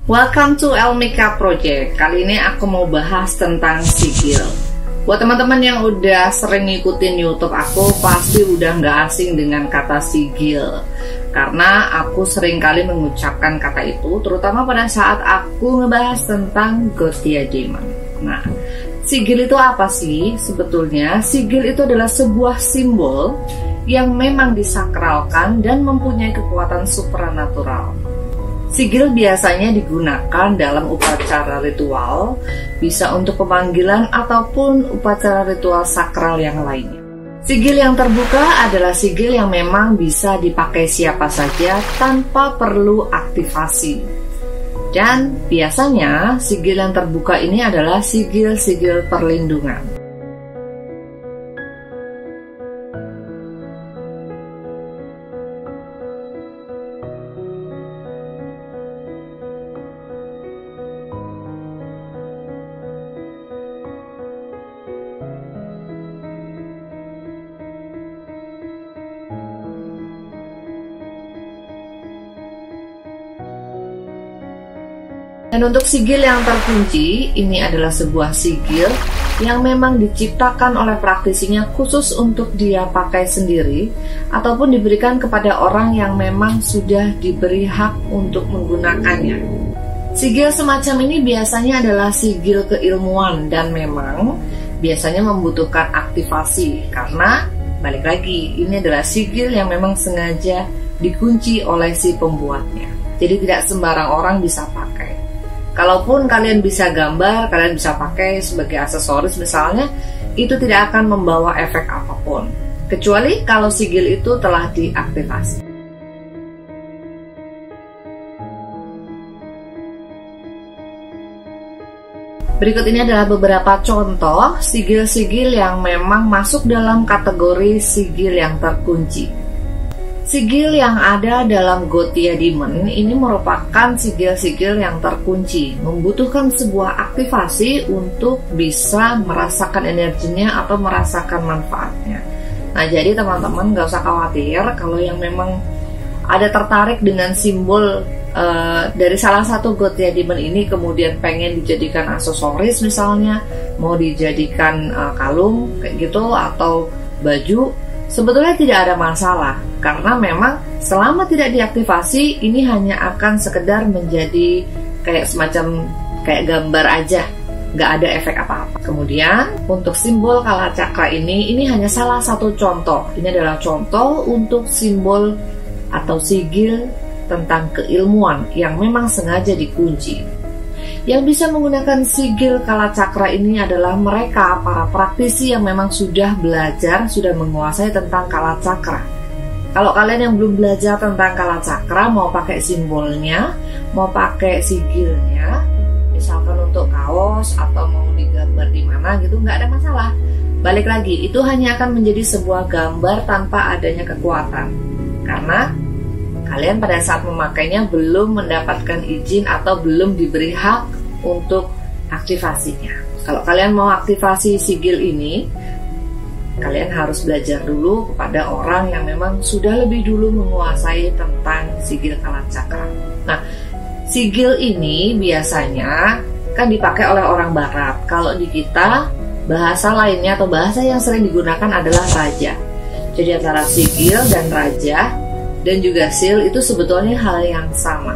Welcome to Elmika Project. Kali ini aku mau bahas tentang sigil. Buat teman-teman yang udah sering ngikutin YouTube aku, pasti udah nggak asing dengan kata sigil. Karena aku sering kali mengucapkan kata itu, terutama pada saat aku ngebahas tentang Gothia Demon. Nah, sigil itu apa sih? Sebetulnya, sigil itu adalah sebuah simbol yang memang disakralkan dan mempunyai kekuatan supranatural. Sigil biasanya digunakan dalam upacara ritual, bisa untuk pemanggilan ataupun upacara ritual sakral yang lainnya. Sigil yang terbuka adalah sigil yang memang bisa dipakai siapa saja tanpa perlu aktivasi. Dan biasanya sigil yang terbuka ini adalah sigil-sigil perlindungan. Dan untuk sigil yang terkunci, ini adalah sebuah sigil yang memang diciptakan oleh praktisinya khusus untuk dia pakai sendiri ataupun diberikan kepada orang yang memang sudah diberi hak untuk menggunakannya. Sigil semacam ini biasanya adalah sigil keilmuan dan memang biasanya membutuhkan aktivasi karena balik lagi, ini adalah sigil yang memang sengaja dikunci oleh si pembuatnya. Jadi tidak sembarang orang bisa pakai. Kalaupun kalian bisa gambar, kalian bisa pakai sebagai aksesoris misalnya, itu tidak akan membawa efek apapun. Kecuali kalau sigil itu telah diaktifasi. Berikut ini adalah beberapa contoh sigil-sigil yang memang masuk dalam kategori sigil yang terkunci. Sigil yang ada dalam Gothia Demon ini merupakan sigil-sigil yang terkunci, membutuhkan sebuah aktivasi untuk bisa merasakan energinya atau merasakan manfaatnya. Nah, jadi teman-teman gak usah khawatir kalau yang memang ada tertarik dengan simbol dari salah satu Gothia Demon ini, kemudian pengen dijadikan aksesoris misalnya, mau dijadikan kalung kayak gitu atau baju. Sebetulnya tidak ada masalah, karena memang selama tidak diaktifasi, ini hanya akan sekedar menjadi kayak semacam kayak gambar aja, nggak ada efek apa-apa. Kemudian untuk simbol kalacakra ini hanya salah satu contoh. Ini adalah contoh untuk simbol atau sigil tentang keilmuan yang memang sengaja dikunci. Yang bisa menggunakan sigil kalacakra ini adalah mereka, para praktisi yang memang sudah belajar, sudah menguasai tentang kalacakra. Kalau kalian yang belum belajar tentang kalacakra, mau pakai simbolnya, mau pakai sigilnya, misalkan untuk kaos atau mau digambar di mana gitu, nggak ada masalah. Balik lagi, itu hanya akan menjadi sebuah gambar tanpa adanya kekuatan. Karena kalian pada saat memakainya belum mendapatkan izin atau belum diberi hak untuk aktivasinya. Kalau kalian mau aktivasi sigil ini, kalian harus belajar dulu kepada orang yang memang sudah lebih dulu menguasai tentang sigil kalacakra. Nah, sigil ini biasanya kan dipakai oleh orang barat. Kalau di kita, bahasa lainnya atau bahasa yang sering digunakan adalah raja. Jadi antara sigil dan raja dan juga seal itu sebetulnya hal yang sama.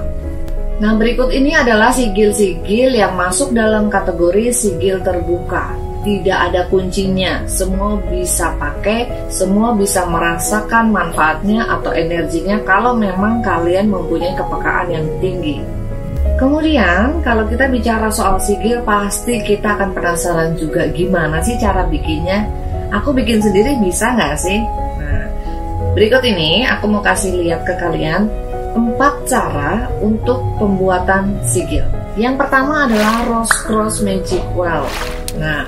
Nah, berikut ini adalah sigil-sigil yang masuk dalam kategori sigil terbuka. Tidak ada kuncinya, semua bisa pakai, semua bisa merasakan manfaatnya atau energinya kalau memang kalian mempunyai kepekaan yang tinggi. Kemudian, kalau kita bicara soal sigil, pasti kita akan penasaran juga gimana sih cara bikinnya. Aku bikin sendiri bisa nggak sih? Nah, berikut ini aku mau kasih lihat ke kalian 4 cara untuk pembuatan sigil. Yang pertama adalah Rose Cross Magic Well. Nah,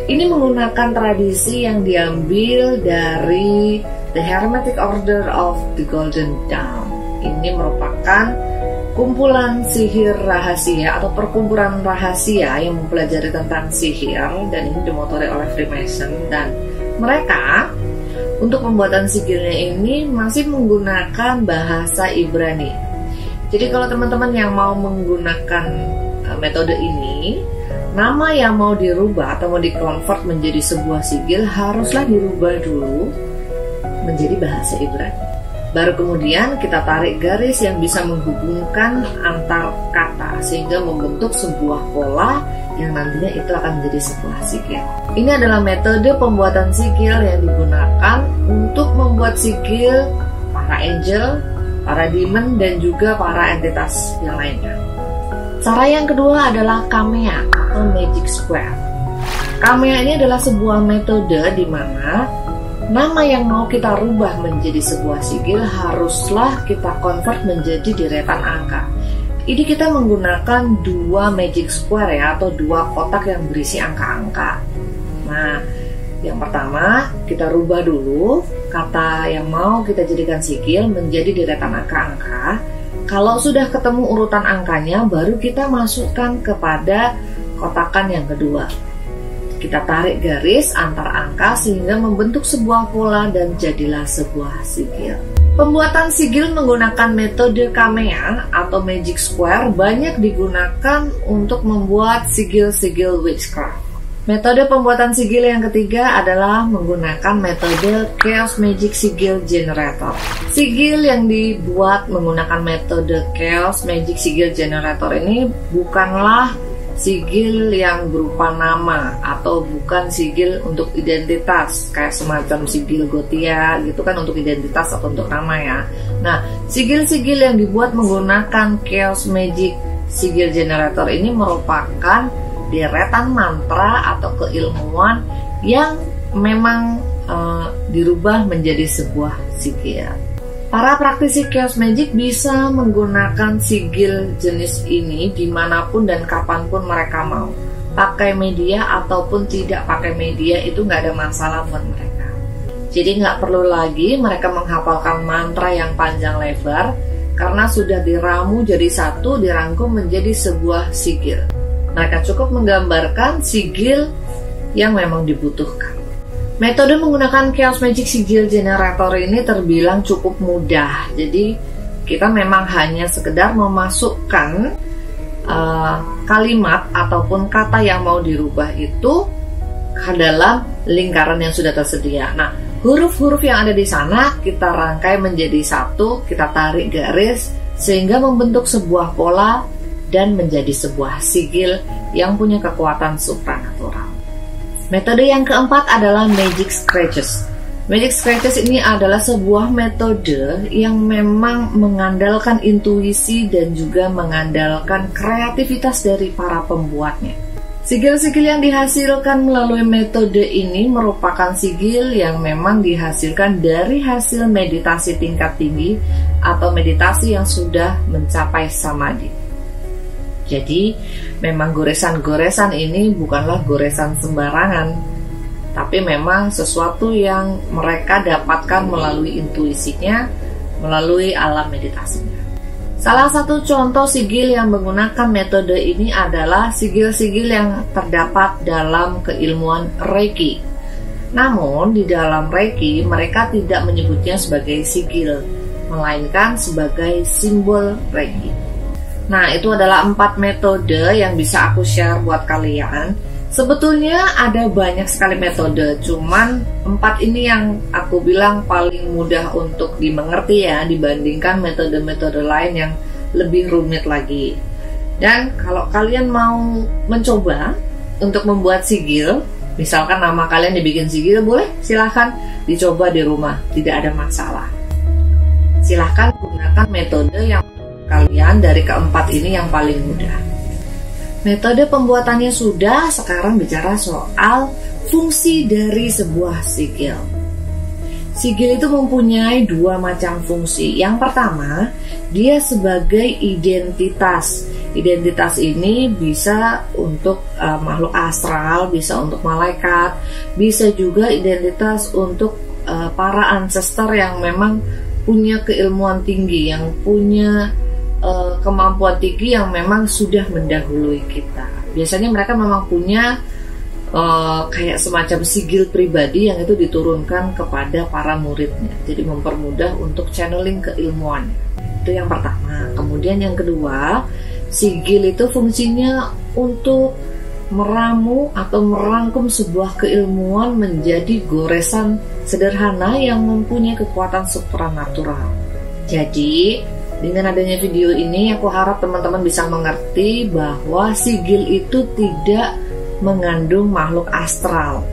ini menggunakan tradisi yang diambil dari The Hermetic Order of the Golden Dawn. Ini merupakan kumpulan sihir rahasia atau perkumpulan rahasia yang mempelajari tentang sihir, dan ini dimotori oleh Freemason. Dan mereka untuk pembuatan sigilnya ini masih menggunakan bahasa Ibrani. Jadi kalau teman-teman yang mau menggunakan metode ini, nama yang mau dirubah atau mau dikonvert menjadi sebuah sigil haruslah dirubah dulu menjadi bahasa Ibrani. Baru kemudian kita tarik garis yang bisa menghubungkan antar kata sehingga membentuk sebuah pola yang nantinya itu akan menjadi sebuah sigil. Ini adalah metode pembuatan sigil yang digunakan untuk membuat sigil para angel, para demon, dan juga para entitas yang lainnya. Cara yang kedua adalah Kamea atau Magic Square. Kamea ini adalah sebuah metode di mana nama yang mau kita rubah menjadi sebuah sigil haruslah kita convert menjadi deretan angka. Ini kita menggunakan dua magic square ya, atau dua kotak yang berisi angka-angka. Nah, yang pertama kita rubah dulu kata yang mau kita jadikan sigil menjadi deretan angka-angka. Kalau sudah ketemu urutan angkanya, baru kita masukkan kepada kotakan yang kedua. Kita tarik garis antar angka sehingga membentuk sebuah pola dan jadilah sebuah sigil. Pembuatan sigil menggunakan metode Kamea atau Magic Square banyak digunakan untuk membuat sigil-sigil witchcraft. Metode pembuatan sigil yang ketiga adalah menggunakan metode Chaos Magic Sigil Generator. Sigil yang dibuat menggunakan metode Chaos Magic Sigil Generator ini bukanlah sigil yang berupa nama atau bukan sigil untuk identitas kayak semacam sigil Gothia gitu kan, untuk identitas atau untuk nama ya. Nah, sigil-sigil yang dibuat menggunakan Chaos Magic Sigil Generator ini merupakan deretan mantra atau keilmuan yang memang dirubah menjadi sebuah sigil. Para praktisi Chaos Magic bisa menggunakan sigil jenis ini dimanapun dan kapanpun mereka mau. Pakai media ataupun tidak pakai media itu nggak ada masalah buat mereka. Jadi nggak perlu lagi mereka menghafalkan mantra yang panjang lebar, karena sudah diramu jadi satu, dirangkum menjadi sebuah sigil. Mereka cukup menggambarkan sigil yang memang dibutuhkan. Metode menggunakan Chaos Magic Sigil Generator ini terbilang cukup mudah. Jadi kita memang hanya sekedar memasukkan kalimat ataupun kata yang mau dirubah itu ke dalam lingkaran yang sudah tersedia. Nah, huruf-huruf yang ada di sana kita rangkai menjadi satu, kita tarik garis sehingga membentuk sebuah pola dan menjadi sebuah sigil yang punya kekuatan supranatural. Metode yang keempat adalah Magic Scratches. Magic Scratches ini adalah sebuah metode yang memang mengandalkan intuisi dan juga mengandalkan kreativitas dari para pembuatnya. Sigil-sigil yang dihasilkan melalui metode ini merupakan sigil yang memang dihasilkan dari hasil meditasi tingkat tinggi atau meditasi yang sudah mencapai samadhi. Jadi memang goresan-goresan ini bukanlah goresan sembarangan, tapi memang sesuatu yang mereka dapatkan melalui intuisinya, melalui alam meditasinya. Salah satu contoh sigil yang menggunakan metode ini adalah sigil-sigil yang terdapat dalam keilmuan Reiki. Namun di dalam Reiki mereka tidak menyebutnya sebagai sigil, melainkan sebagai simbol Reiki. Nah, itu adalah 4 metode yang bisa aku share buat kalian. Sebetulnya ada banyak sekali metode, cuman 4 ini yang aku bilang paling mudah untuk dimengerti ya, dibandingkan metode-metode lain yang lebih rumit lagi. Dan kalau kalian mau mencoba untuk membuat sigil, misalkan nama kalian dibikin sigil, boleh silahkan dicoba di rumah, tidak ada masalah. Silahkan gunakan metode yang kalian dari keempat ini yang paling mudah. Metode pembuatannya sudah, sekarang bicara soal fungsi dari sebuah sigil. Sigil itu mempunyai 2 macam fungsi. Yang pertama, dia sebagai identitas. Identitas ini bisa untuk makhluk astral, bisa untuk malaikat, bisa juga identitas untuk para ancestor yang memang punya keilmuan tinggi, yang punya kemampuan tinggi, yang memang sudah mendahului kita. Biasanya mereka memang punya kayak semacam sigil pribadi yang itu diturunkan kepada para muridnya, jadi mempermudah untuk channeling keilmuannya. Itu yang pertama. Kemudian yang kedua, sigil itu fungsinya untuk meramu atau merangkum sebuah keilmuan menjadi goresan sederhana yang mempunyai kekuatan supranatural. Jadi, dengan adanya video ini aku harap teman-teman bisa mengerti bahwa sigil itu tidak mengandung makhluk astral.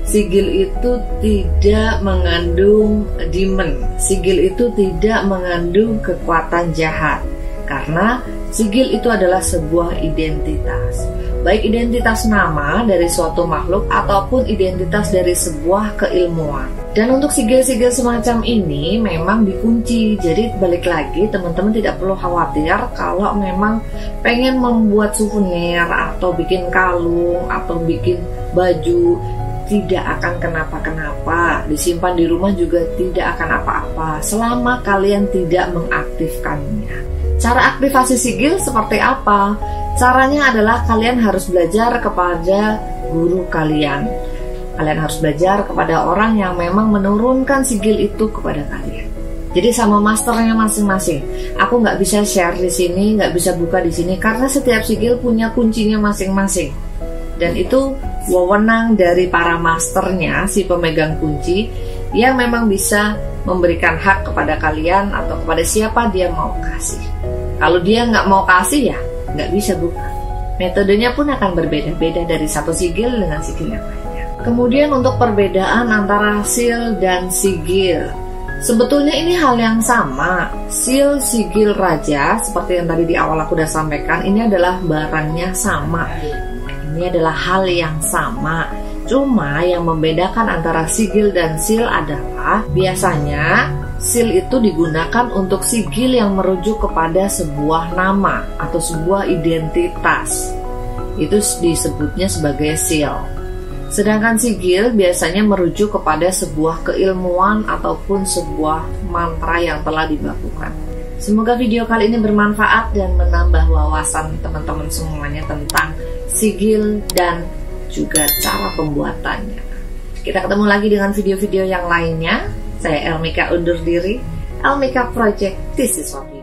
Sigil itu tidak mengandung demon. Sigil itu tidak mengandung kekuatan jahat. Karena sigil itu adalah sebuah identitas. Baik identitas nama dari suatu makhluk ataupun identitas dari sebuah keilmuan. Dan untuk sigil-sigil semacam ini memang dikunci. Jadi balik lagi, teman-teman tidak perlu khawatir kalau memang pengen membuat souvenir atau bikin kalung atau bikin baju, tidak akan kenapa-kenapa. Disimpan di rumah juga tidak akan apa-apa selama kalian tidak mengaktifkannya. Cara aktivasi sigil seperti apa? Caranya adalah kalian harus belajar kepada guru kalian. Kalian harus belajar kepada orang yang memang menurunkan sigil itu kepada kalian. Jadi sama masternya masing-masing. Aku nggak bisa share di sini, nggak bisa buka di sini karena setiap sigil punya kuncinya masing-masing. Dan itu wewenang dari para masternya, si pemegang kunci, yang memang bisa memberikan hak kepada kalian atau kepada siapa dia mau kasih. Kalau dia nggak mau kasih ya nggak bisa buka. Metodenya pun akan berbeda-beda dari satu sigil dengan sigil yang lainnya. Kemudian untuk perbedaan antara seal dan sigil, sebetulnya ini hal yang sama. Seal, sigil raja, seperti yang tadi di awal aku udah sampaikan, ini adalah barangnya sama. Ini adalah hal yang sama. Cuma yang membedakan antara sigil dan seal adalah biasanya seal itu digunakan untuk sigil yang merujuk kepada sebuah nama atau sebuah identitas. Itu disebutnya sebagai seal. Sedangkan sigil biasanya merujuk kepada sebuah keilmuan ataupun sebuah mantra yang telah dibakukan. Semoga video kali ini bermanfaat dan menambah wawasan teman-teman semuanya tentang sigil dan juga cara pembuatannya. Kita ketemu lagi dengan video-video yang lainnya. Saya Elmika undur diri. Elmika Project, this is what we